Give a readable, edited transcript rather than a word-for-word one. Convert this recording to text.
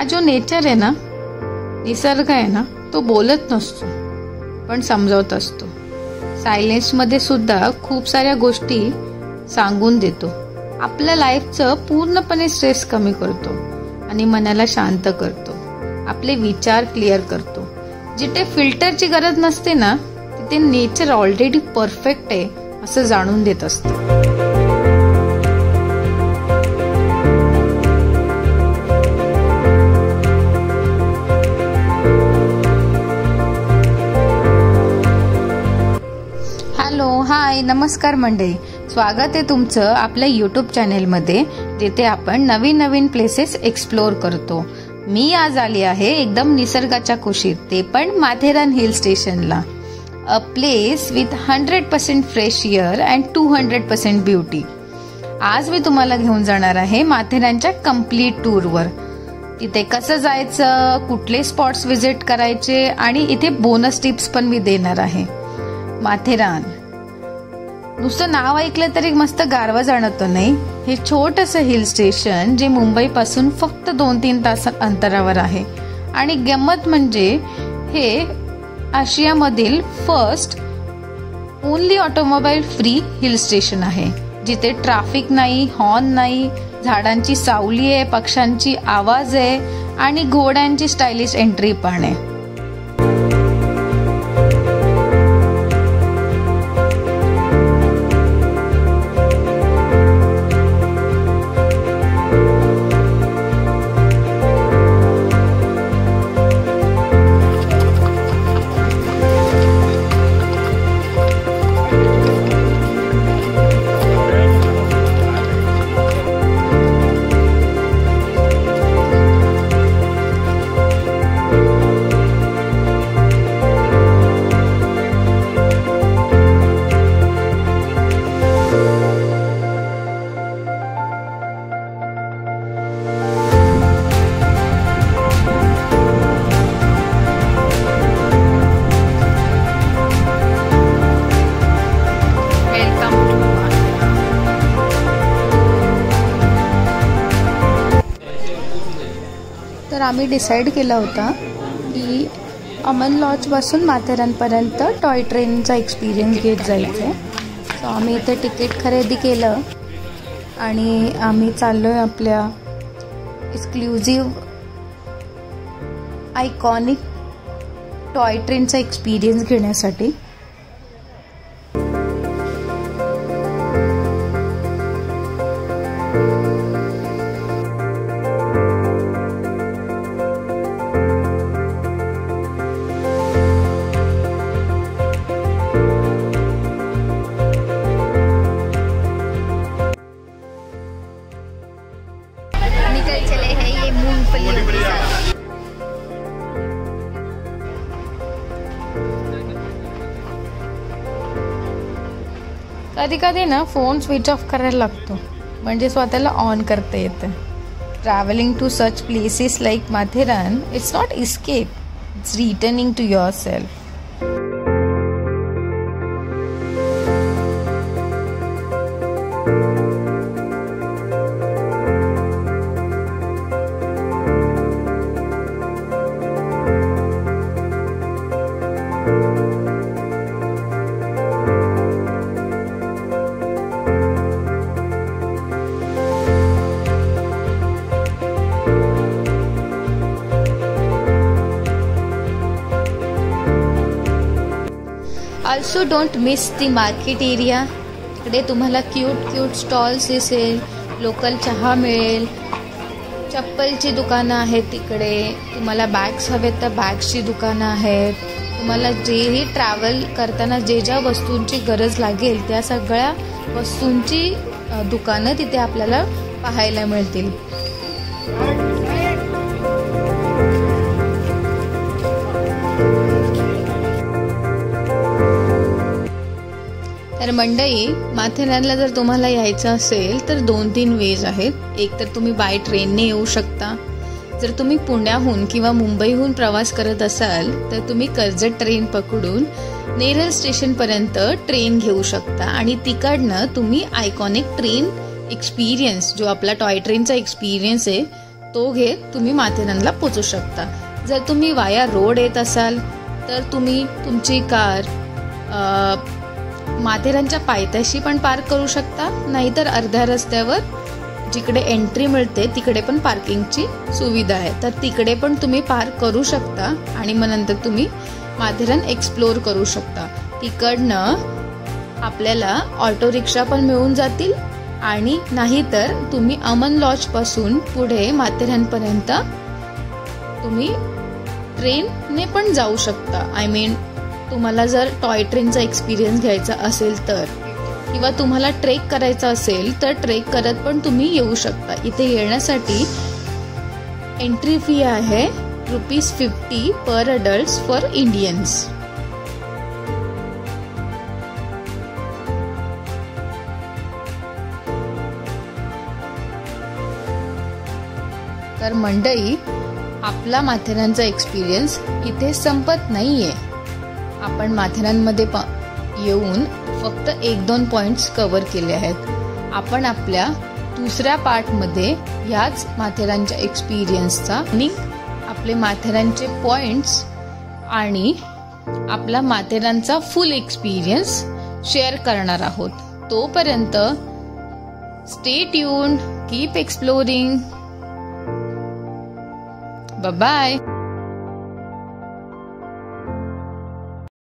जो नेचर आहे ना, निसर्ग आहे ना, तो बोलत नसतो पण समजावत असतो. सायलेन्समध्ये सुद्धा खूप साऱ्या गोष्टी सांगून देतो. आपल्या लाईफचं पूर्णपणे स्ट्रेस कमी करतो आणि मनाला शांत करतो. आपले विचार क्लिअर करतो. जिथे फिल्टरची गरज नसते ना, तिथे नेचर ऑलरेडी परफेक्ट आहे असं जाणून देत असतं. हाय, नमस्कार मंडळी. स्वागत आहे तुमचं आपल्या यूट्यूब चॅनेलमध्ये, जिथे आपण नवीन नवीन प्लेसेस एक्सप्लोर करतो. मी आज आली आहे एकदम निसर्गाच्या कुशीत, ते पण माथेरान हिल स्टेशनला. A place with 100% fresh air and 200% beauty. आज मी तुम्हाला घेऊन जाणार आहे माथेरानच्या कम्प्लीट टूरवर. तिथे कसं जायचं, कुठले स्पॉट्स व्हिजिट करायचे आणि इथे बोनस टिप्स पण मी देणार आहे. माथेरान नुसतं नाव ऐकलं तरी मस्त गारवा जाणवतो नाही. हे छोटंसं हिल स्टेशन जे मुंबईपासून फक्त 2-3 तास अंतरावर आहे. आणि गंमत म्हणजे हे आशियामधील first only automobile free hill station आहे, जिथे ट्रॅफिक नाही, हॉर्न नाही, झाडांची सावली आहे, पक्ष्यांची आवाज आहे आणि घोड्यांची स्टायलिश एंट्री पण आहे. तर आम्ही डिसाईड केला होता की अमन लॉजपासून माथेरानपर्यंत टॉय ट्रेनचा एक्सपिरियन्स घेत जायचं आहे. सो आम्ही इथे तिकीट खरेदी केलं आणि आम्ही चाललो आहे आपल्या एक्सक्लुझिव्ह आयकॉनिक टॉय ट्रेनचा एक्सपिरियन्स घेण्यासाठी. कधी कधी ना फोन स्विच ऑफ करायला लागतो, म्हणजे स्वतःला ऑन करता येतं. Travelling to such places like Matheran, it's not escape, it's returning to your self. Also don't miss the market area. तिकडे तुम्हाला क्यूट स्टॉल्स दिसेल, लोकल चहा मिळेल, चप्पलची दुकानं आहेत तिकडे. तुम्हाला बॅग्स हवेत तर बॅग्सची दुकानं आहेत. तुम्हाला जेही ट्रॅव्हल करताना जे ज्या वस्तूंची गरज लागेल त्या सगळ्या वस्तूंची दुकानं तिथे आपल्याला पाहायला मिळतील. तर मंडळी, माथेरानला जर तुम्हाला यायचं असेल तर 2-3 वेज आहेत. एक तर तुम्ही बाय ट्रेनने येऊ शकता. जर तुम्ही पुण्याहून किंवा मुंबईहून प्रवास करत असाल तर तुम्ही कर्जत ट्रेन पकडून नेरळ स्टेशनपर्यंत ट्रेन घेऊ शकता आणि तिकडनं तुम्ही आयकॉनिक ट्रेन एक्सपिरियन्स, जो आपला टॉय ट्रेनचा एक्सपिरियन्स आहे, तो घेत तुम्ही माथेरानला पोहोचू शकता. जर तुम्ही वाया रोड येत असाल तर तुम्ही तुमची कार माथेरानच्या पायथ्याशी पण पार्क करू शकता, नाहीतर अर्ध्या रस्त्यावर जिकडे एंट्री मिळते तिकडे पण पार्किंगची सुविधा आहे, तर तिकडे पण तुम्ही पार्क करू शकता आणि मग नंतर तुम्ही माथेरान एक्सप्लोर करू शकता. तिकडनं आपल्याला ऑटो रिक्षा पण मिळून जातील आणि नाहीतर तुम्ही अमन लॉज पासून पुढे माथेरानपर्यंत तुम्ही ट्रेनने पण जाऊ शकता. तुम्हाला जर टॉय ट्रेनचा एक्सपिरियन्स घ्यायचा असेल तर, किंवा तुम्हाला ट्रेक करायचा असेल तर ट्रेक करत पण तुम्ही येऊ शकता. इथे येण्यासाठी एंट्री फी आहे ₹50 पर अडल्ट फॉर इंडियन्स. तर मंडळी, आपला माथेरानचा एक्सपिरियन्स इथे संपत नाहीये. आपण माथेरानमध्ये येऊन फक्त 1-2 पॉइंट्स कव्हर केले आहेत. आपण आपल्या दुसऱ्या पार्टमध्ये ह्याच माथेरानच्या एक्सपिरियन्सचा आणि आपले माथेरानचे पॉइंट्स आणि आपला माथेरानचा फुल एक्सपिरियन्स शेअर करणार आहोत. तोपर्यंत stay tuned, keep exploring. Bye bye.